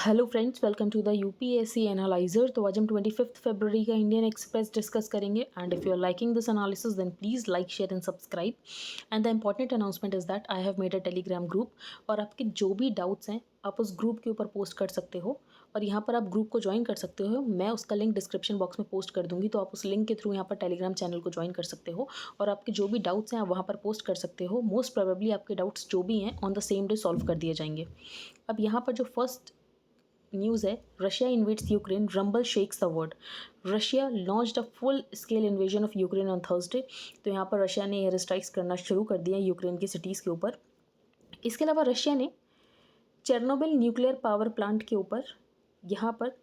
Hello friends, welcome to the UPSC analyser. तो आज हम 25 फरवरी का इंडियन एक्सप्रेस डिस्कस करेंगे। And if you are liking this analysis then please like, share and subscribe. And the important announcement is that I have made a Telegram group, और आपके जो भी डाउट्स हैं आप उस ग्रुप के ऊपर पोस्ट कर सकते हो, और यहाँ पर आप ग्रुप को ज्वाइन कर सकते हो। मैं उसका लिंक डिस्क्रिप्शन बॉक्स में पोस्ट कर दूँगी, तो आप उस लिंक के थ्रू यहाँ पर टेलीग्राम चैनल को ज्वाइन कर सकते हो, और आपके जो भी डाउट्स हैं आप वहाँ पर पोस्ट कर सकते हो। मोस्ट प्रोबेबली आपके डाउट्स जो भी हैं on the same day solve कर दिए जाएंगे। अब यहाँ पर जो फर्स्ट न्यूज़ है, Russia invades Ukraine, rumble shakes the world. Russia launched a full scale invasion of Ukraine on Thursday. तो यहाँ पर रशिया ने एयर स्ट्राइक्स करना शुरू कर दिया यूक्रेन की सिटीज़ के ऊपर। इसके अलावा रशिया ने चेर्नोबिल न्यूक्लियर पावर प्लांट के ऊपर यहाँ पर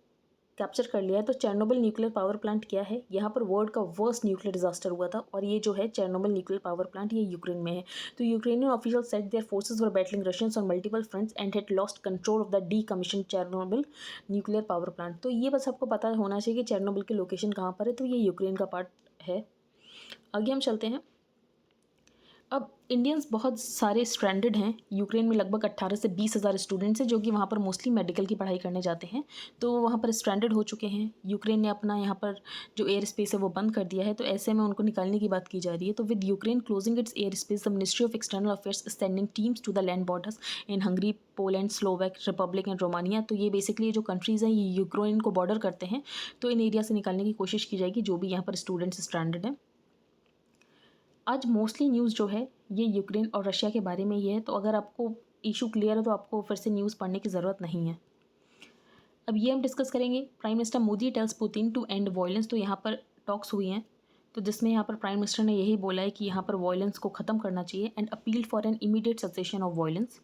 कैप्चर कर लिया है। तो चेर्नोबिल न्यूक्लियर पावर प्लांट क्या है? यहाँ पर वर्ल्ड का वर्स्ट न्यूक्लियर डिजास्टर हुआ था, और ये जो है चेर्नोबिल न्यूक्लियर पावर प्लांट, ये यूक्रेन में है। तो Ukrainian official said their forces were battling Russians on multiple fronts and had lost control of the decommission Chernobyl nuclear power plant. तो ये बस आपको पता होना चाहिए कि चेर्नोबिल की लोकेशन कहाँ पर है। तो ये यूक्रेन का पार्ट है। आगे हम चलते हैं। अब इंडियंस बहुत सारे स्ट्रैंडेड हैं यूक्रेन में। लगभग 18 से 20 हज़ार स्टूडेंट्स हैं जो कि वहाँ पर मोस्टली मेडिकल की पढ़ाई करने जाते हैं। तो वो वहाँ पर स्ट्रैंडेड हो चुके हैं। यूक्रेन ने अपना यहाँ पर जो एयर स्पेस है वो बंद कर दिया है, तो ऐसे में उनको निकालने की बात की जा रही है। तो with Ukraine closing its air space, the ministry of external affairs sending teams to the land borders in Hungary, Poland, Slovak Republic and Romania. तो ये बेसिकली जो कंट्रीज़ हैं ये यूक्रेन को बॉर्डर करते हैं, तो इन एरिया से निकालने की कोशिश की जाएगी जो भी यहाँ पर स्टूडेंट्स स्ट्रैंडेड हैं। आज मोस्टली न्यूज़ जो है ये यूक्रेन और रशिया के बारे में ही है। तो अगर आपको इशू क्लियर है तो आपको फिर से न्यूज़ पढ़ने की ज़रूरत नहीं है। अब ये हम डिस्कस करेंगे। Prime minister Modi tells Putin to end violence. तो यहाँ पर टॉक्स हुई हैं, तो जिसमें यहाँ पर प्राइम मिनिस्टर ने यही बोला है कि यहाँ पर वायलेंस को ख़त्म करना चाहिए and appeal for an immediate cessation of violence.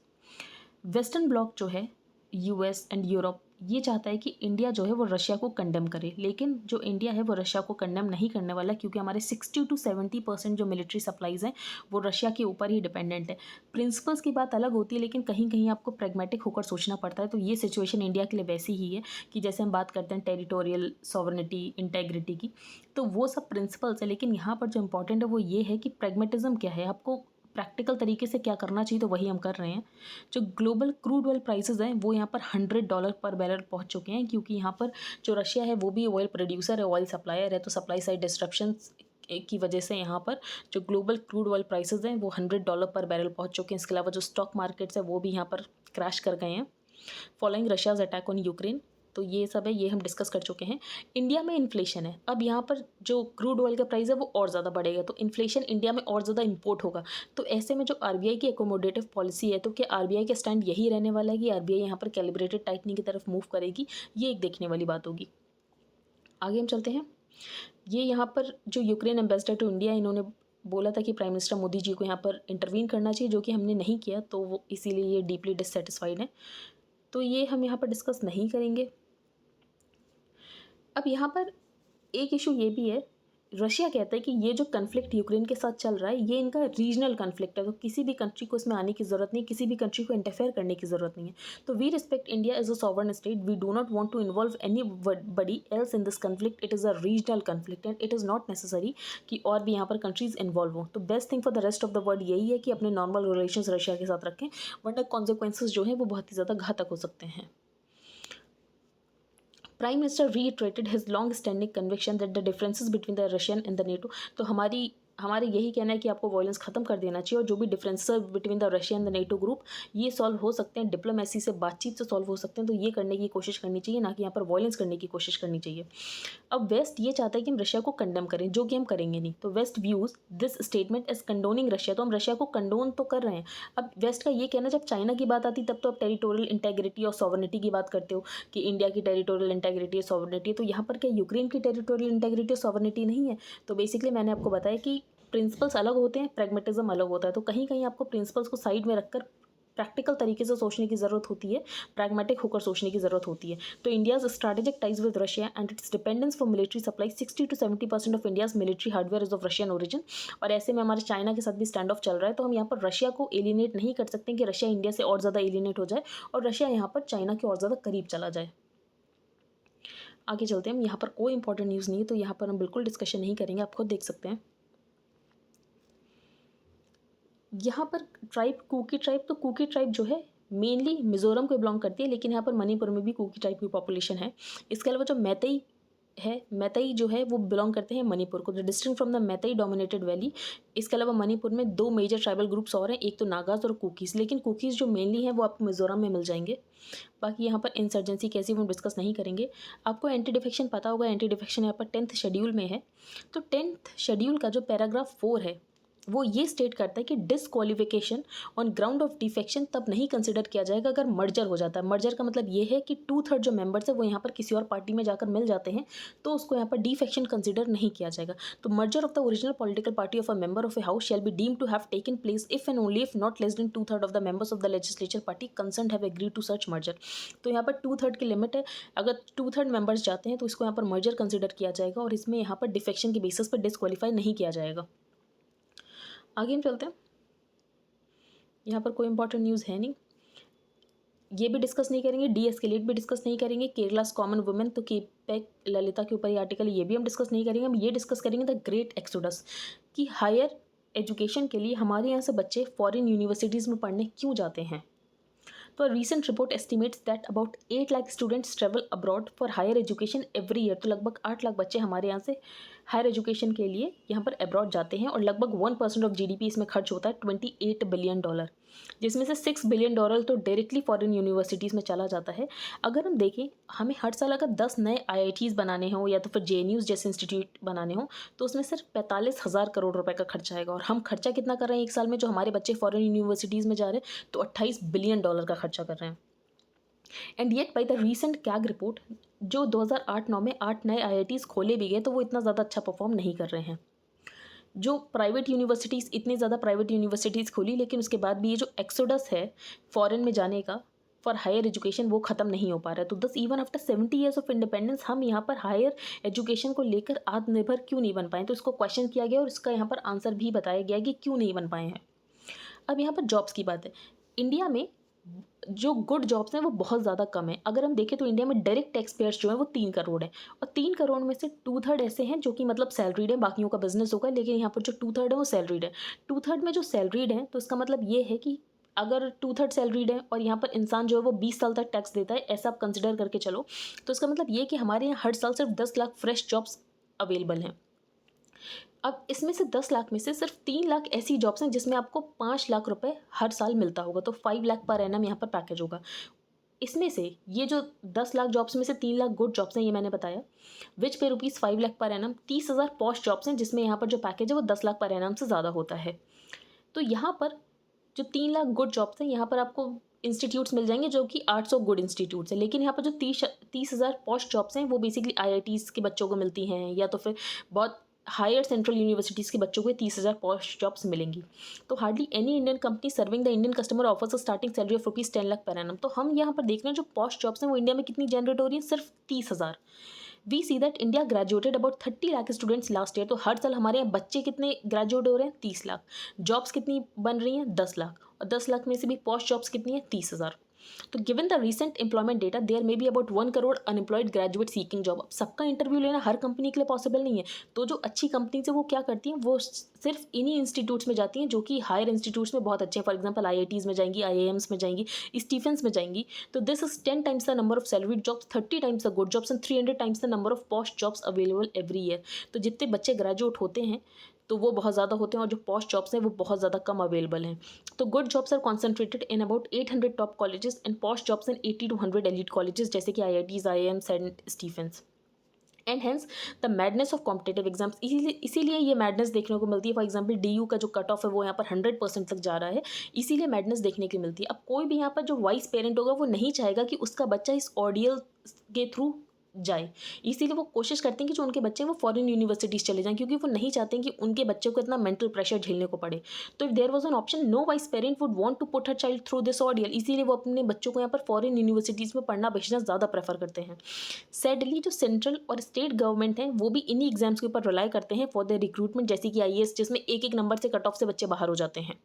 Western block जो है यूएस एंड यूरोप, ये चाहता है कि इंडिया जो है वो रशिया को कंडेम करे, लेकिन जो इंडिया है वो रशिया को कंडेम नहीं करने वाला, क्योंकि हमारे 60 to 70% जो मिलिट्री सप्लाईज़ हैं वो रशिया के ऊपर ही डिपेंडेंट है। प्रिंसिपल्स की बात अलग होती है, लेकिन कहीं कहीं आपको प्रैग्मेटिक होकर सोचना पड़ता है। तो ये सिचुएशन इंडिया के लिए वैसी ही है कि जैसे हम बात करते हैं टेरिटोरियल सॉवरेनिटी, इंटेग्रिटी की, तो वो सब प्रिंसिपल्स है। लेकिन यहाँ पर जो इंपॉर्टेंट है वो ये है कि प्रैग्मेटिज्म क्या है, आपको प्रैक्टिकल तरीके से क्या करना चाहिए, तो वही हम कर रहे हैं। जो ग्लोबल क्रूड ऑयल प्राइसेस हैं वो यहाँ पर $100 पर बैरल पहुँच चुके हैं, क्योंकि यहाँ पर जो रशिया है वो भी ऑयल प्रोड्यूसर है, ऑयल सप्लायर है। तो सप्लाई साइड डिस्ट्रप्शंस की वजह से यहाँ पर जो ग्लोबल क्रूड ऑयल प्राइसेस हैं वो $100 पर बैरल पहुँच चुके हैं। इसके अलावा जो स्टॉक मार्केट्स है वो भी यहाँ पर क्रैश कर गए हैं following Russia's attack on Ukraine. तो ये सब है, ये हम डिस्कस कर चुके हैं। इंडिया में इन्फ्लेशन है। अब यहाँ पर जो क्रूड ऑयल का प्राइस है वो और ज़्यादा बढ़ेगा, तो इन्फ्लेशन इंडिया में और ज़्यादा इंपोर्ट होगा। तो ऐसे में जो आरबीआई की एकोमोडेटिव पॉलिसी है, तो क्या आरबीआई का स्टैंड यही रहने वाला है कि आरबीआई यहाँ पर कैलिब्रेटेड टाइटनिंग की तरफ मूव करेगी? ये एक देखने वाली बात होगी। आगे हम चलते हैं। ये यहाँ पर जो यूक्रेन एम्बेसडर टू इंडिया, इन्होंने बोला था कि प्राइम मिनिस्टर मोदी जी को यहाँ पर इंटरवीन करना चाहिए, जो कि हमने नहीं किया, तो वो इसीलिए ये डीपली डिससेटिस्फाइड है। तो ये हम यहाँ पर डिस्कस नहीं करेंगे। अब यहाँ पर एक इशू ये भी है, रशिया कहता है कि ये जो कन्फ्लिक्ट यूक्रेन के साथ चल रहा है ये इनका रीजनल कन्फ्लिक्ट है, तो किसी भी कंट्री को इसमें आने की ज़रूरत नहीं, किसी भी कंट्री को इंटरफेयर करने की ज़रूरत नहीं है। तो we respect India as a sovereign state, we do not want to involve anybody else in this conflict, it is a regional conflict and it is not necessary कि और भी यहाँ पर कंट्रीज़ इन्वॉल्व हों। तो best thing for the rest of the world यही है कि अपने नॉर्मल रिलेशन रशिया के साथ रखें, वरना कॉन्सिक्वेंसेज जो हैं वो बहुत ही ज़्यादा घातक हो सकते हैं। Prime Minister reiterated his long-standing conviction that the differences between the Russian and the NATO, तो हमारे यही कहना है कि आपको वायलेंस खत्म कर देना चाहिए, और जो भी differences between the Russia and the NATO group ये सॉल्व हो सकते हैं, डिप्लोमेसी से, बातचीत से सॉल्व हो सकते हैं। तो ये करने की कोशिश करनी चाहिए, ना कि यहाँ पर वायलेंस करने की कोशिश करनी चाहिए। अब वेस्ट ये चाहता है कि हम रशिया को कंडेम करें, जो कि हम करेंगे नहीं। तो West views this statement as condoning Russia, तो हम रशिया को कंडोन तो कर रहे हैं। अब वेस्ट का ये कहना, जब चाइना की बात आती तब तो आप टेरिटोरियल इंटेग्रिटी और सॉवरेनिटी की बात करते हो कि इंडिया की टेरिटोरियल इंटेग्रिटी और सॉवरेनिटी, तो यहाँ पर क्या यूक्रेन की टेरिटोरियल इंटेग्रिटी और सॉवरेनिटी नहीं है? तो बेसिकली मैंने आपको बताया कि प्रिंसिपल्स अलग होते हैं, प्रैग्मेटिज्म अलग होता है। तो कहीं कहीं आपको प्रिंसिपल्स को साइड में रखकर प्रैक्टिकल तरीके से सोचने की ज़रूरत होती है, प्रैग्मेटिक होकर सोचने की ज़रूरत होती है। तो India's strategic ties with Russia and it's dependence for military supply, 60 to 70% of India's military hardware is of Russian origin. और ऐसे में हमारे चाइना के साथ भी स्टैंड ऑफ चल रहा है, तो हम यहाँ पर रशिया को एलिनेट नहीं कर सकते कि रशिया इंडिया से और ज़्यादा एलिनेट हो जाए और रशिया यहाँ पर चाइना के और ज़्यादा करीब चला जाए। आगे चलते हैं। यहाँ पर कोई इंपॉर्टेंट न्यूज़ नहीं है, तो यहाँ पर हम बिल्कुल डिस्कशन नहीं करेंगे, आप खुद देख सकते हैं। यहाँ पर ट्राइब, कुकी ट्राइब, तो कुकी ट्राइब जो है मेनली मिज़ोरम को बिलोंग करती है, लेकिन यहाँ पर मणिपुर में भी कुकी टाइप की पॉपुलेशन है। इसके अलावा जो मैतई है, मैतई जो है वो बिलोंग करते हैं मणिपुर को, the distinct from the Meitei dominated valley. इसके अलावा मणिपुर में 2 मेजर ट्राइबल ग्रुप्स और हैं, एक तो नागाज़ और कुकीज़, लेकिन कुकीज़ जो मेनली हैं वो आपको मिज़ोरम में मिल जाएंगे। बाकी यहाँ पर इंसर्जेंसी कैसी वो डिस्कस नहीं करेंगे। आपको एंटी डिफेक्शन पता होगा, एंटी डिफेक्शन यहाँ पर 10th शेड्यूल में है। तो 10th शेड्यूल का जो पैराग्राफ 4 है वो ये स्टेट करता है कि disqualification on ground of defection तब नहीं कंसिडर किया जाएगा अगर मर्जर हो जाता है। मर्जर का मतलब ये है कि 2/3 जो मेंबर्स है वो यहाँ पर किसी और पार्टी में जाकर मिल जाते हैं, तो उसको यहाँ पर डिफेक्शन कंसिडर नहीं किया जाएगा। तो merger of the original political party of a member of a house shall be deemed to have taken place if and only if not less than 2/3 of the members of the legislature party concerned have agreed to such merger. तो यहाँ पर 2/3 की limit है, अगर 2/3 members जाते हैं तो इसको यहाँ पर मर्जर कंसिडर किया जाएगा और इसमें यहाँ पर डिफेक्शन के बेसिस पर डिसक्वालीफाई नहीं किया जाएगा। आगे हम चलते हैं। यहाँ पर कोई इंपॉर्टेंट न्यूज़ है नहीं, ये भी डिस्कस नहीं करेंगे, डी एस्केलेट भी डिस्कस नहीं करेंगे, केरलास कॉमन वुमेन तो केपेक ललिता के ऊपर ये आर्टिकल, ये भी हम डिस्कस नहीं करेंगे। हम ये डिस्कस करेंगे द ग्रेट एक्सोडस, कि हायर एजुकेशन के लिए हमारे यहाँ से बच्चे फॉरेन यूनिवर्सिटीज़ में पढ़ने क्यों जाते हैं। तो recent report estimates that about 8 lakh students travel abroad for higher education every year. तो लगभग 8 लाख बच्चे हमारे यहाँ से हायर एजुकेशन के लिए यहाँ पर अब्रॉड जाते हैं और लगभग 1% ऑफ जीडीपी इसमें खर्च होता है, $28 बिलियन, जिसमें से $6 बिलियन तो डायरेक्टली फॉरेन यूनिवर्सिटीज़ में चला जाता है। अगर हम देखें, हमें हर साल अगर 10 नए IITs बनाने हों या तो फिर JNUs जैसे इंस्टीट्यूट बनाने हों तो उसमें सिर्फ 45,000 करोड़ रुपए का खर्चा आएगा। और हम खर्चा कितना कर रहे हैं एक साल में, जो हमारे बच्चे फॉरेन यूनिवर्सिटीज़ में जा रहे हैं तो $28 बिलियन का खर्चा कर रहे हैं। And yet by the recent CAG report, जो 2008-9 में 8 नए IITs खोले भी गए तो वो इतना ज़्यादा अच्छा परफॉर्म नहीं कर रहे हैं। जो प्राइवेट यूनिवर्सिटीज़, इतनी ज़्यादा प्राइवेट यूनिवर्सिटीज़ खोली लेकिन उसके बाद भी ये जो एक्सोडस है फॉरेन में जाने का फॉर हायर एजुकेशन वो ख़त्म नहीं हो पा रहा है। तो 10 even after 70 years of independence हम यहाँ पर हायर एजुकेशन को लेकर आत्मनिर्भर क्यों नहीं बन पाए। तो इसको क्वेश्चन किया गया और इसका यहाँ पर आंसर भी बताया गया कि क्यों नहीं बन पाए हैं। अब यहाँ पर जॉब्स की बात है, इंडिया में जो गुड जॉब्स हैं वो बहुत ज़्यादा कम है। अगर हम देखें तो इंडिया में डायरेक्ट टैक्स पेयर्स जो है वो 3 करोड़ है और 3 करोड़ में से 2/3 ऐसे हैं जो कि मतलब सैलरीड है, बाकियों का बिजनेस होगा, लेकिन यहाँ पर जो 2/3 है वो सैलरीड है। 2/3 में जो सैलरीड है तो इसका मतलब ये है कि अगर 2/3 सैलरीड है और यहाँ पर इंसान जो है वो 20 साल तक टैक्स देता है, ऐसा आप कंसिडर करके चलो, तो इसका मतलब ये कि हमारे यहाँ हर साल सिर्फ 10 लाख फ्रेश जॉब्स अवेलेबल हैं। अब इसमें से 10 लाख में से सिर्फ 3 लाख ऐसी जॉब्स हैं जिसमें आपको 5 लाख रुपए हर साल मिलता होगा, तो 5 लाख पर एनम यहाँ पर पैकेज होगा। इसमें से ये जो 10 लाख जॉब्स में से 3 लाख गुड जॉब्स हैं, ये मैंने बताया, विच पे rupees 5 lakh per annum. 30,000 post jobs हैं जिसमें यहाँ पर जो पैकेज है वो 10 लाख पर एनम से ज़्यादा होता है। तो यहाँ पर जो 3 लाख गुड जॉब्स हैं, यहाँ पर आपको इंस्टीट्यूट्स मिल जाएंगे जो कि 800 गुड इंस्टीट्यूट्स हैं, लेकिन यहाँ पर जो 30,000 पॉस्ट जॉब्स हैं वो बेसिकली IITs के बच्चों को मिलती हैं या तो फिर बहुत हायर सेंट्रल यूनिवर्सिटीज़ के बच्चों को 30,000 पॉस्ट जॉब्स मिलेंगी। तो hardly any Indian company serving the Indian customer offers a starting salary of rupees 10 lakh per annum. तो हम यहाँ पर देख रहे हैं जो पॉस्ट जॉब्स हैं वो इंडिया में कितनी जनरेट हो रही है, सिर्फ 30,000। We see that India graduated about 30 lakh students last year. तो हर साल हमारे यहाँ बच्चे कितने ग्रेजुएट हो रहे हैं, 30 लाख। जॉब्स कितनी बन रही हैं, 10 लाख, और 10 लाख में से भी पोस्ट जॉब्स कितनी है, 30,000। तो given the recent employment data there may be about 1 crore unemployed graduate seeking job. अब सबका इंटरव्यू लेना हर कंपनी के लिए पॉसिबल नहीं है, तो जो अच्छी कंपनी है वो क्या करती हैं, वो सिर्फ इन्हीं इंस्टीट्यूट्स में जाती हैं जो कि हायर इंस्टीट्यूट्स में बहुत अच्छे हैं। फॉर एग्जाम्पल IITs में जाएंगी, IIMs में जाएंगी, स्टीफेंस में जाएंगी। तो this is 10 times the number of salaried jobs, 30 times the good jobs and 300 times the number of post jobs available every year. तो जितने बच्चे ग्रेजुएट होते हैं तो वो बहुत ज़्यादा होते हैं और जो पोस्ट जॉब्स हैं वो बहुत ज़्यादा कम अवेलेबल हैं। तो good jobs are concentrated in about 800 top colleges and post jobs in 80 to 100 elite colleges जैसे कि IITs, IIMs and Stephen's. And hence the madness of competitive exams, इसीलिए ये मैडनेस देखने को मिलती है। फॉर एग्जाम्पल DU का जो कट ऑफ है वो यहाँ पर 100% तक जा रहा है, इसीलिए मैडनेस देखने को मिलती है। अब कोई भी यहाँ पर जो वाइस पेरेंट होगा वो नहीं चाहेगा कि उसका बच्चा इस ऑडियल के थ्रू जाए, इसीलिए वो कोशिश करते हैं कि जो उनके बच्चे हैं वो फॉरेन यूनिवर्सिटीज़ चले जाएं, क्योंकि वो नहीं चाहते हैं कि उनके बच्चे को इतना मेंटल प्रेशर झेलने को पड़े। तो if there was an option, no wise parent would want to put her child through this ordeal, इसीलिए वो अपने बच्चों को यहाँ पर फॉरेन यूनिवर्सिटीज़ में पढ़ना भेजना ज़्यादा प्रेफर करते हैं। सैडली जो सेंट्रल और स्टेट गवर्नमेंट हैं वो भी इन्हीं एग्जाम्स के ऊपर रिलाई करते हैं फॉर द रिक्रूटमेंट, जैसे कि IAS जिसमें एक नंबर से कट ऑफ से बच्चे बाहर हो जाते हैं।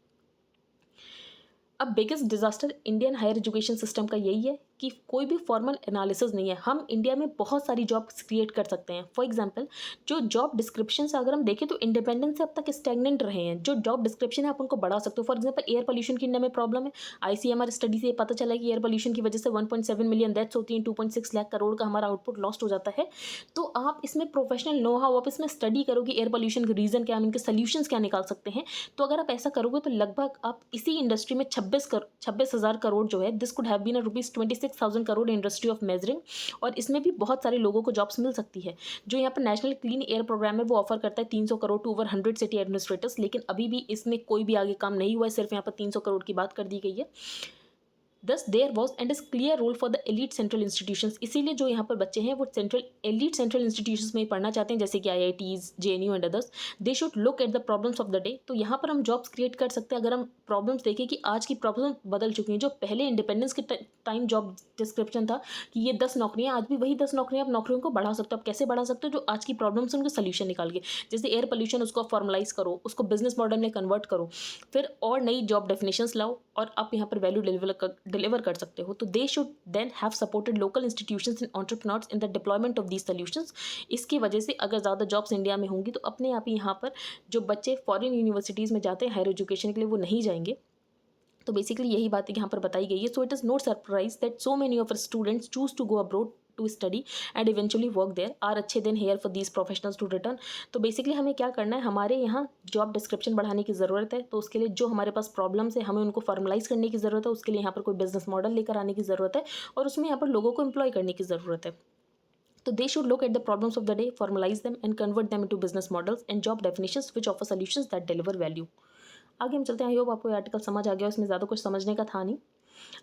अब biggest disaster Indian higher education system का यही है कि कोई भी फॉर्मल एनालिसिस नहीं है। हम इंडिया में बहुत सारी जॉब्स क्रिएट कर सकते हैं। फॉर एग्जांपल, जो जॉब डिस्क्रिप्शन से अगर हम देखें तो इंडिपेंडेंस से अब तक स्टैग्नेंट रहे हैं। जो जॉब डिस्क्रिप्शन है आप उनको बढ़ा सकते हो। फॉर एग्जांपल, एयर पोल्यूशन की इंडिया में प्रॉब्लम है। आईसीएमआर स्टडी से ये पता चला कि एयर पोल्यूशन की वजह से 1.7 मिलियन डेथ्स होती हैं, 2.6 लाख करोड़ का हमारा आउटपुट लॉस्ट हो जाता है। तो आप इसमें प्रोफेशनल नो हाउ, आप इसमें स्टडी करो कि एयर पोल्यूशन का रीज़न क्या है, इनके सोल्यूशंस क्या निकाल सकते हैं। तो अगर आप ऐसा करोगे तो लगभग आप इसी इंडस्ट्री में 26,000 करोड़ जो है, this could have been ₹26,000 crore industry of measuring, और इसमें भी बहुत सारे लोगों को जॉब्स मिल सकती है। जो यहाँ पर नेशनल क्लीन एयर प्रोग्राम है वो ऑफर करता है 300 crore to over 100 city administrators, लेकिन अभी भी इसमें कोई भी आगे काम नहीं हुआ है। सिर्फ यहाँ पर 300 करोड़ की बात कर दी गई है। Thus there was and is clear role for the elite central institutions। इसीलिए जो यहाँ पर बच्चे हैं वो elite central institutions में ही पढ़ना चाहते हैं, जैसे कि IITs, JNU and others. They should look at the problems of the day. तो यहाँ पर हम जॉब्स क्रिएट कर सकते हैं अगर हम प्रॉब्लम्स देखें कि आज की प्रॉब्लम बदल चुकी हैं। जो पहले इंडिपेंडेंस के टाइम जॉब डिस्क्रिप्शन था कि ये 10 नौकरियाँ, आज भी वही 10 नौकरियाँ, आप नौकरियों को बढ़ा सकते हो। आप कैसे बढ़ा सकते हो? जो आज की प्रॉब्लम्स उनके सोल्यूशन निकाल के, जैसे एयर पोल्यूशन, उसको फॉर्मलाइज करो, उसको बिजनेस मॉडल में कन्वर्ट करो, फिर और नई जॉब डेफिनेशंस लाओ और आप यहाँ पर वैल्यू डिलीवर कर सकते हो। तो they should then have supported local institutions and entrepreneurs in the deployment of these solutions. इसकी वजह से अगर ज़्यादा जॉब्स इंडिया में होंगी तो अपने आप ही यहाँ पर जो बच्चे फॉरेन यूनिवर्सिटीज़ में जाते हैं हायर एजुकेशन के लिए वो नहीं जाएंगे। तो बेसिकली यही बात यहाँ पर बताई गई है। So it is not surprise that so many of students choose to go abroad to study and eventually work there are अच्छे then here for these professionals to return. तो बेसिकली हमें क्या करना है, हमारे यहाँ जॉब डिस्क्रिप्शन बढ़ाने की ज़रूरत है। तो उसके लिए जो हमारे पास प्रॉब्लम्स है हमें उनको फॉर्मलाइज करने की ज़रूरत है। उसके लिए यहाँ पर कोई बिजनेस मॉडल लेकर आने की ज़रूरत है और उसमें यहाँ पर लोगों को एम्प्लॉय करने की ज़रूरत है। तो they should look at the problems of the day, formalize them and convert them into business models and job definitions which offer solutions that deliver value। आगे हम चलते हैं। आई होप आपको ये आर्टिकल समझ आ गया, इसमें ज़्यादा कुछ समझने का था नहीं।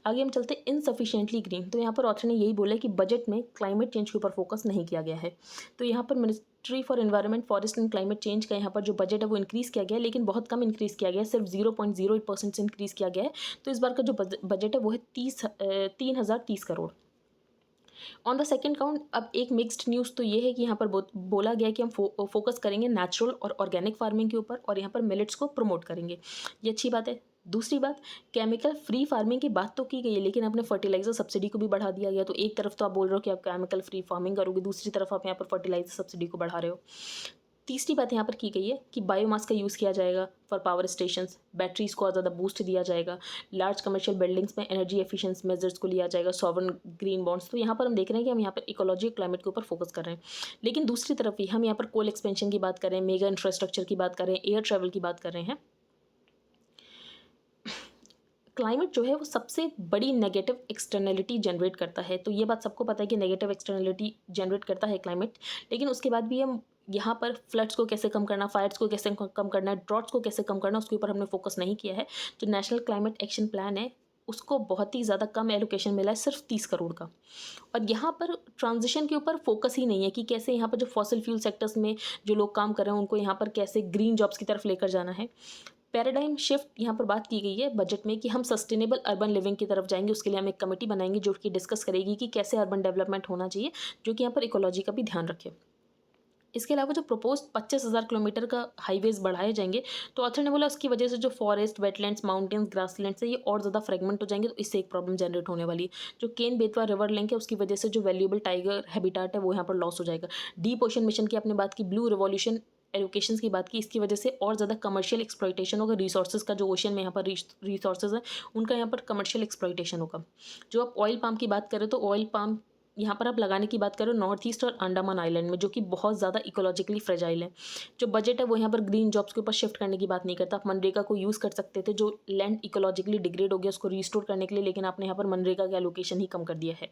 आगे हम चलते हैं इनसफिशिएंटली ग्रीन। तो यहाँ पर ऑथर ने यही बोला कि बजट में क्लाइमेट चेंज के ऊपर फोकस नहीं किया गया है। तो यहाँ पर ministry for environment, forest and climate change का यहाँ पर जो बजट है वो इंक्रीज़ किया गया है, लेकिन बहुत कम इंक्रीज़ किया गया है, सिर्फ 0.08% से इंक्रीज़ किया गया है। तो इस बार का जो बजट है वो है 3,030 crore. On the second count अब एक मिक्स्ड न्यूज़ तो ये है कि यहाँ पर बोला गया कि हम फोकस करेंगे नेचुरल और ऑर्गेनिक फार्मिंग के ऊपर और यहाँ पर मिलेट्स को प्रमोट करेंगे। ये अच्छी बात है। दूसरी बात, केमिकल फ्री फार्मिंग की बात तो की गई है, लेकिन अपने फर्टिलाइजर सब्सिडी को भी बढ़ा दिया गया। तो एक तरफ तो आप बोल रहे हो कि आप केमिकल फ्री फार्मिंग करोगे, दूसरी तरफ आप यहाँ पर फर्टिलाइजर सब्सिडी को बढ़ा रहे हो। तीसरी बात यहाँ पर की गई है कि बायोमास का यूज़ किया जाएगा फॉर पावर स्टेशंस, बैटरीज को ज़्यादा बूस्ट दिया जाएगा, लार्ज कमर्शियल बिल्डिंग्स में एनर्जी एफिशिएंसी मेजर्स को लिया जाएगा, सॉवरेन ग्रीन बॉन्ड्स। तो यहाँ पर हम देख रहे हैं कि हम यहाँ पर इकोलॉजी क्लाइमेट के ऊपर फोकस कर रहे हैं। लेकिन दूसरी तरफ ही हम यहाँ पर कोल एक्सपेंशन की बात कर रहे हैं, मेगा इंफ्रास्ट्रक्चर की बात कर रहे हैं, एयर ट्रैवल की बात कर रहे हैं। क्लाइमेट जो है वो सबसे बड़ी नेगेटिव एक्सटर्नलिटी जनरेट करता है। तो ये बात सबको पता है कि नेगेटिव एक्सटर्नलिटी जनरेट करता है क्लाइमेट, लेकिन उसके बाद भी हम यहाँ पर फ्लड्स को कैसे कम करना, फायर्स को कैसे कम करना, ड्रॉट्स को कैसे कम करना, उसके ऊपर हमने फोकस नहीं किया है। जो नेशनल क्लाइमेट एक्शन प्लान है उसको बहुत ही ज़्यादा कम एलोकेशन मिला है, सिर्फ 30 करोड़ का। और यहाँ पर ट्रांजिशन के ऊपर फोकस ही नहीं है कि कैसे यहाँ पर जो फॉसिल फ्यूल सेक्टर्स में जो लोग काम कर रहे हैं उनको यहाँ पर कैसे ग्रीन जॉब्स की तरफ लेकर जाना है। पैराडाइम शिफ्ट यहाँ पर बात की गई है बजट में कि हम सस्टेनेबल अर्बन लिविंग की तरफ जाएंगे। उसके लिए हम एक कमेटी बनाएंगे जो कि डिस्कस करेगी कि कैसे अर्बन डेवलपमेंट होना चाहिए, जो कि यहाँ पर इकोलॉजी का भी ध्यान रखे। इसके अलावा जो प्रपोज 25,000 किलोमीटर का हाईवेज बढ़ाए जाएंगे, तो ऑथर ने बोला उसकी वजह से जो फॉरेस्ट, वेटलैंड्स, माउंटेन्स, ग्रासलैंड्स है ये और ज़्यादा फ्रेगमेंट हो जाएंगे। तो इससे एक प्रॉब्लम जनरेट होने वाली है। जो केन बेतवा रिवर लिंक है उसकी वजह से जो वैल्यूएबल टाइगर हैबिटाट है वो यहाँ पर लॉस हो जाएगा। डीप ओशन मिशन की आपने बात की, ब्लू रिवॉल्यूशन एलोकेशंस की बात की, इसकी वजह से और ज़्यादा कमर्शियल एक्सप्लॉइटेशन होगा। रिसोर्सेज का जो ओशन में यहाँ पर रिसोर्सेज है उनका यहाँ पर कमर्शियल एक्सप्लॉइटेशन होगा। जो आप ऑयल पाम की बात करें तो ऑयल पाम यहाँ पर आप लगाने की बात करो नॉर्थ ईस्ट और अंडमान आइलैंड में, जो कि बहुत ज़्यादा इकोलॉजिकली फ्रेजाइल है। जो बजट है वो यहाँ पर ग्रीन जॉब्स के ऊपर शिफ्ट करने की बात नहीं करता। आप मनरेगा को यूज़ कर सकते थे, जो लैंड इकोलॉजिकली डिग्रेड हो गया उसको रिस्टोर करने के लिए, लेकिन आपने यहाँ पर मनरेगा का एलोकेशन ही कम कर दिया है।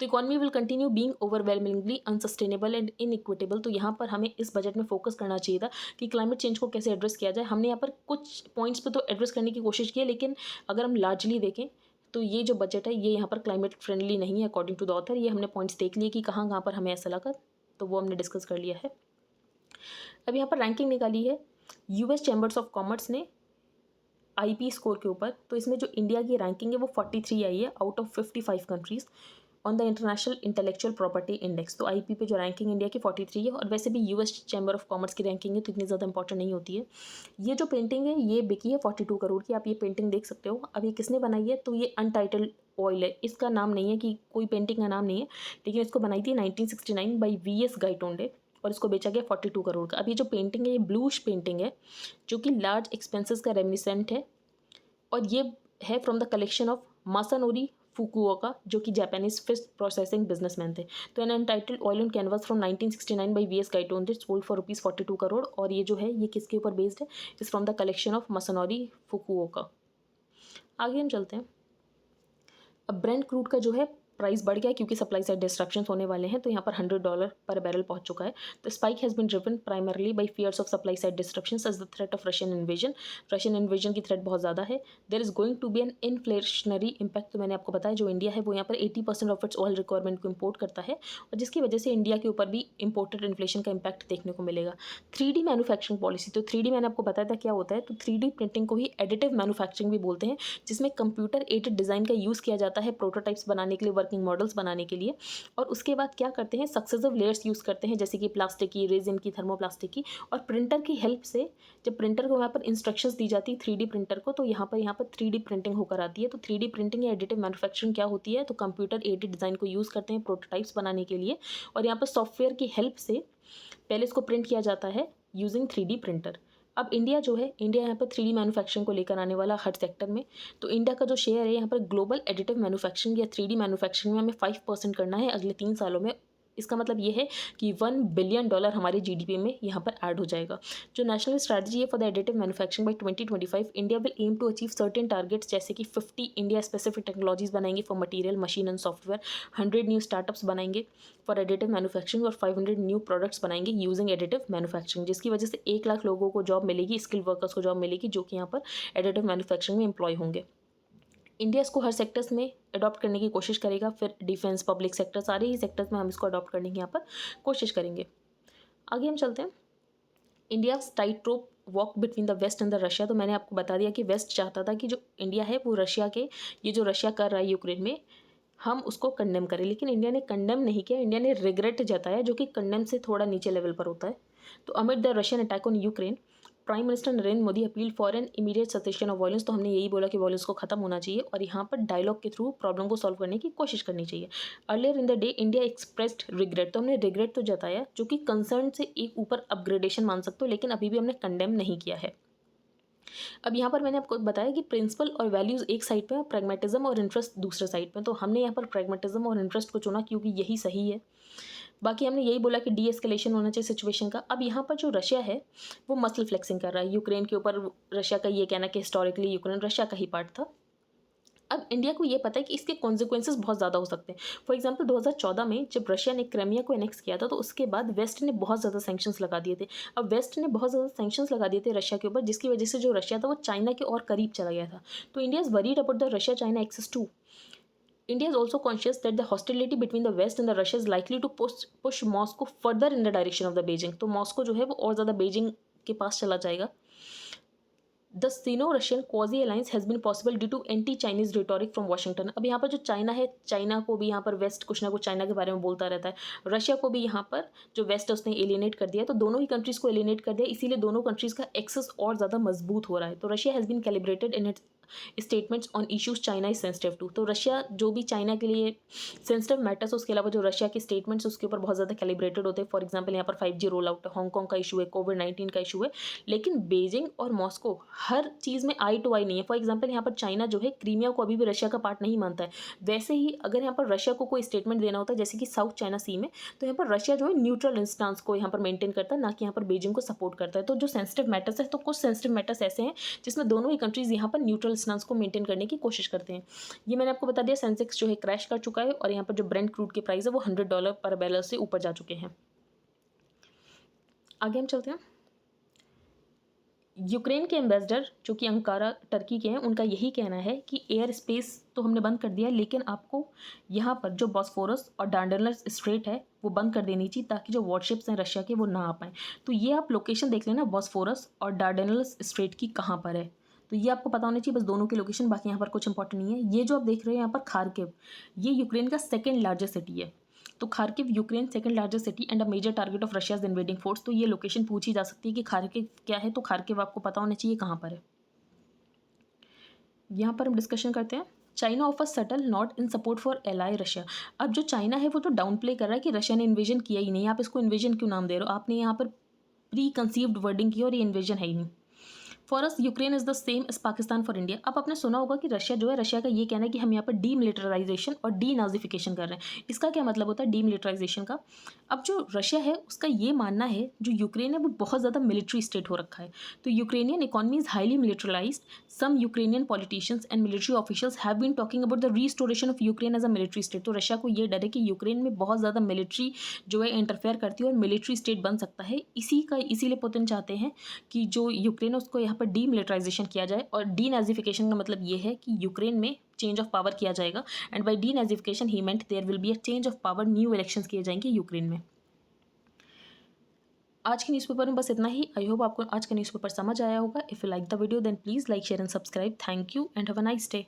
तो economy will continue being overwhelmingly unsustainable and inequitable. तो यहाँ पर हमें इस बजट में फोकस करना चाहिए था कि क्लाइमेट चेंज को कैसे एड्रेस किया जाए। हमने यहाँ पर कुछ पॉइंट्स पर तो एड्रेस करने की कोशिश की है, लेकिन अगर हम लार्जली देखें तो ये जो बजट है ये यहाँ पर क्लाइमेट फ्रेंडली नहीं है अकॉर्डिंग टू द ऑथर। ये हमने पॉइंट्स देख लिए कि कहाँ कहाँ पर हमें ऐसा लगा, तो वो हमने डिस्कस कर लिया है। अब यहाँ पर रैंकिंग निकाली है यूएस चैम्बर्स ऑफ कॉमर्स ने आईपी स्कोर के ऊपर। तो इसमें जो इंडिया की रैंकिंग है वो 43 आई है out of 55 countries. On the international intellectual property index. तो आईपी पे जो रैंकिंग इंडिया की 43 है, और वैसे भी यूएस चैम्बर ऑफ कॉमर्स की रैंकिंग है तो इतनी ज़्यादा इंपॉर्टेंट नहीं होती है। ये जो पेंटिंग है ये बिकी है 42 करोड़ की, आप ये पेंटिंग देख सकते हो। अब ये किसने बनाई है, तो ये अनटाइटल्ड ऑयल है, इसका नाम नहीं है, कि कोई पेंटिंग का नाम नहीं है, लेकिन इसको बनाई थी 1969 बाई वीएस गाइटोंडे, और इसको बेचा गया 42 करोड़ का। अब ये जो पेंटिंग है ये ब्लूश पेंटिंग है, जो कि लार्ज एक्सपेंसेस का रेमिनिसेंट है, और ये है from the collection of Masanori Fukuoka, जो कि जापानीज फिश प्रोसेसिंग बिजनेसमैन थे। तो an untitled oil on canvas from 1969 by VS Gaitonde sold for ₹42 crore, और ये जो है ये किसके ऊपर बेस्ड है, is from the collection of Masanori Fukuoka. आगे हम चलते हैं। अब ब्रेंट क्रूड का जो है प्राइस बढ़ गया क्योंकि सप्लाई साइड डिस्ट्रक्शंस होने वाले हैं, तो यहाँ पर $100 पर बैरल पहुंच चुका है। तो spike has been driven primarily by fears of supply side destructions as the threat of Russian invasion. Russian invasion की थ्रेट बहुत ज़्यादा है। There is going to be an inflationary impact. तो मैंने आपको बताया जो इंडिया है वो यहाँ पर 80% ऑफ इट्स ऑयल रिक्वायरमेंट को इम्पोर्ट करता है, और जिसकी वजह से इंडिया के ऊपर भी इम्पोर्टेड इन्फ्लेशन का इम्पैक्ट देखने को मिलेगा। 3D मैन्युफैक्चरिंग पॉलिसी, तो 3D मैंने आपको बताया था क्या होता है, तो 3D प्रिंटिंग को ही एडिटिव मैन्युफैक्चरिंग भी बोलते हैं, जिसमें कंप्यूटर एडेड डिज़ाइन का यूज़ किया जाता है प्रोटोटाइप्स बनाने के लिए, वर्किंग मॉडल्स बनाने के लिए। और उसके बाद क्या करते हैं, सक्सेसिव लेयर्स यूज़ करते हैं, जैसे कि प्लास्टिक की, रेजिन की, थर्मोप्लास्टिक की, और प्रिंटर की हेल्प से जब प्रिंटर को यहाँ पर इंस्ट्रक्शंस दी जाती है 3D प्रिंटर को, तो यहाँ पर 3D प्रिंटिंग होकर आती है। तो 3D प्रिंटिंग या एडिटिव मैन्युफैक्चरिंग क्या होती है, तो कंप्यूटर एडेड डिज़ाइन को यूज़ करते हैं प्रोटोटाइप्स बनाने के लिए, और यहाँ पर सॉफ्टवेयर की हेल्प से पहले इसको प्रिंट किया जाता है यूजिंग 3D प्रिंटर। अब इंडिया जो है, इंडिया यहाँ पर 3D मैन्युफैक्चरिंग को लेकर आने वाला हर सेक्टर में। तो इंडिया का जो शेयर है यहाँ पर ग्लोबल एडिटिव मैन्युफैक्चरिंग या 3D मैन्युफैक्चरिंग में हमें 5% करना है अगले 3 सालों में। इसका मतलब ये है कि $1 बिलियन हमारे जीडीपी में यहाँ पर ऐड हो जाएगा। जो नेशनल स्ट्रैटेजी है for the additive manufacturing by 2025, India will aim to achieve certain targets, जैसे कि 50 इंडिया स्पेसिफिक टेक्नोलॉजीज बनाएंगे for material, machine and software, 100 new startups बनाएंगे फॉर एडिटिव मैन्युफैक्चरिंग, और 500 न्यू प्रोडक्ट्स बनाएंगे यूजिंग एडिटिव मैन्युफैक्चरिंग, जिसकी वजह से 1 लाख लोगों को जॉब मिलेगी, स्किल वर्कर्स को जॉब मिलेगी, जो कि यहाँ पर एडिटिव मैन्युफैक्चरिंग में एम्प्लॉय होंगे। इंडिया इसको हर सेक्टर्स में अडॉप्ट करने की कोशिश करेगा, फिर डिफेंस, पब्लिक सेक्टर, सारे ही सेक्टर्स में हम इसको अडॉप्ट करने की यहाँ पर कोशिश करेंगे। आगे हम चलते हैं। India tightrope walk between the West and the Russia. तो मैंने आपको बता दिया कि वेस्ट चाहता था कि जो इंडिया है वो रशिया के, ये जो रशिया कर रहा है यूक्रेन में, हम उसको कंडेम करें, लेकिन इंडिया ने कंडेम नहीं किया, इंडिया ने रिग्रेट जताया, जो कि कंडेम से थोड़ा नीचे लेवल पर होता है। तो amid the Russian attack on Ukraine, prime minister Narendra Modi appeal for an immediate cessation of violence. तो हमने यही बोला कि वायलेंस को खत्म होना चाहिए, और यहाँ पर डायलॉग के थ्रू प्रॉब्लम को सॉल्व करने की कोशिश करनी चाहिए। Earlier in the day India expressed regret, तो हमने रिग्रेट तो जताया, जो कि कंसर्न से एक ऊपर अपग्रेडेशन मान सकते हो, लेकिन अभी भी हमने कंडेम नहीं किया है। अब यहाँ पर मैंने आपको बताया कि प्रिंसिपल और वैल्यूज़ एक साइड पे है, प्रैग्मेटिज्म और इंटरेस्ट दूसरे साइड पे, तो हमने यहाँ पर प्रैग्मेटिज्म और इंटरेस्ट को चुना क्योंकि यही सही है। बाकी हमने यही बोला कि डी एस्केलेशन होना चाहिए सिचुएशन का। अब यहाँ पर जो रशिया है वो मसल फ्लेक्सिंग कर रहा है यूक्रेन के ऊपर। रशिया का ये कहना कि हिस्टोरिकली यूक्रेन रशिया का ही पार्ट था। अब इंडिया को ये पता है कि इसके कॉन्सिक्वेंसेस बहुत ज़्यादा हो सकते हैं। फॉर एग्जांपल 2014 में जब रशिया ने क्राइमिया को एनेक्स किया था, तो उसके बाद वेस्ट ने बहुत ज़्यादा सैंक्शंस लगा दिए थे। अब वेस्ट ने बहुत ज़्यादा सैंक्शंस लगा दिए थे रशिया के ऊपर, जिसकी वजह से जो रशिया था वो चाइना के और करीब चला गया था। तो India is worried about the Russia China access to. India is also conscious that the hostility between the West and the Russia is likely to push Moscow further in the direction of the Beijing. तो Moscow जो है वो और ज़्यादा Beijing के पास चला जाएगा। The Sino-Russian quasi alliance has been possible due to anti Chinese rhetoric from Washington. अब यहाँ पर जो चाइना है, चाइना को भी यहाँ पर वेस्ट कुछ ना कुछ चाइना के बारे में बोलता रहता है। रशिया को भी यहाँ पर जो वेस्ट है उसने एलिनेट कर दिया, तो दोनों ही कंट्रीज़ को एलिनेट कर दिया, इसीलिए दोनों कंट्रीज़ का एक्सेस और ज़्यादा मजबूत हो रहा है। तो Russia has been calibrated in its statements on issues China is sensitive to. तो रशिया जो भी चाइना के लिए सेंसिटिव मैटर्स, उसके अलावा जो रशिया के स्टेटमेंट्स उसके ऊपर बहुत ज़्यादा कैलिब्रेटेड होते हैं। फॉर एग्जाम्पल यहाँ पर 5G रोल आउट है, हांगकॉन्ग का इशू है, कोविड-19 का इशू है, लेकिन बेजिंग और मॉस्को हर चीज़ में आई टू आई नहीं है। फॉर एग्जाम्पल यहाँ पर चाइना जो है क्रीमिया को अभी भी रशिया का पार्ट नहीं मानता है। वैसे ही अगर यहाँ पर रशिया को कोई स्टेटमेंट देना होता है जैसे कि साउथ चाइना सी में, तो यहाँ पर रशिया जो है न्यूट्रल इंस्टांस को यहाँ पर मेंटेन करता है, ना कि यहाँ पर बेजिंग को सपोर्ट करता है। तो जो सेंसिटिव मैटर्स है, तो कुछ सेंसिटिव मैटर्स ऐसे हैं जिसमें दोनों ही कंट्रीज़ यहाँ पर न्यूट्रल इंस्टांस को मेंटेन करने की कोशिश करते हैं। ये मैंने आपको बता दिया। सेंसेक्स जो है क्रैश कर चुका है, और यहाँ पर जो ब्रेंट क्रूड के प्राइस है वो $100 पर बैरल से ऊपर जा चुके हैं। आगे हम चलते हैं। यूक्रेन के एम्बेसडर जो कि अंकारा टर्की के हैं, उनका यही कहना है कि एयर स्पेस तो हमने बंद कर दिया, लेकिन आपको यहाँ पर जो बॉस्फोरस और डार्डेनल्स स्ट्रेट है वो बंद कर देनी चाहिए, ताकि जो वॉरशिप्स हैं रशिया के वो ना आ पाएँ। तो ये आप लोकेशन देख लेना, बॉस्फोरस और डार्डेनल्स स्ट्रेट की कहाँ पर है। तो ये आपको पता होना चाहिए बस दोनों की लोकेशन, बाकी यहाँ पर कुछ इंपॉर्टेंट नहीं है। ये जो आप देख रहे हो यहाँ पर खार्किव, ये यूक्रेन का सेकेंड लार्जेस्ट सिटी है। तो Kharkiv Ukraine second largest city and a major target of Russia's invading force. तो ये लोकेशन पूछी जा सकती है कि खार्किव क्या है, तो खार्किव आपको पता होना चाहिए कहाँ पर है। यहाँ पर हम डिस्कशन करते हैं। China offer subtle not in support for ally Russia. अब जो चाइना है वो तो डाउन प्ले कर रहा है कि रशिया ने इन्वेजन किया ही नहीं, आप इसको इन्वेजन क्यों नाम दे रहे हो, आपने यहाँ पर प्री कंसीव्ड वर्डिंग की और ये इन्वेजन है ही नहीं। For us Ukraine is the same as Pakistan for India. अब आपने सुना होगा कि रशिया जो है, रशिया का ये कहना है कि हम यहाँ पर डीमिलिटराइजेशन और डीनाजिफिकेशन कर रहे हैं। इसका क्या मतलब होता है डीमिलिटराइजेशन का? अब जो रशिया है उसका ये मानना है जो यूक्रेन है वो बहुत ज़्यादा मिलिट्री स्टेट हो रखा है। तो Ukrainian economy is highly militarised. Some Ukrainian politicians and military officials have been talking about the restoration of Ukraine as a military state. तो रशिया को ये डर है कि यूक्रेन में बहुत ज़्यादा मिलिट्री जो है इंटरफेयर करती है और मिलिट्री स्टेट बन सकता है। इसीलिए पुतिन चाहते हैं कि जो यूक्रेन है उसको यहाँ पर डीमिलिटराइजेशन किया जाए। और डीनाजिफिकेशन का मतलब ये है कि यूक्रेन में चेंज ऑफ पावर किया जाएगा। And by denazification he meant there will be a change of power, new elections किए जाएंगे यूक्रेन में। आज के न्यूज़पेपर में बस इतना ही। आई होप आपको आज का न्यूज़पेपर समझ आया होगा। If you like the video then please like share and subscribe. Thank you and have a nice day.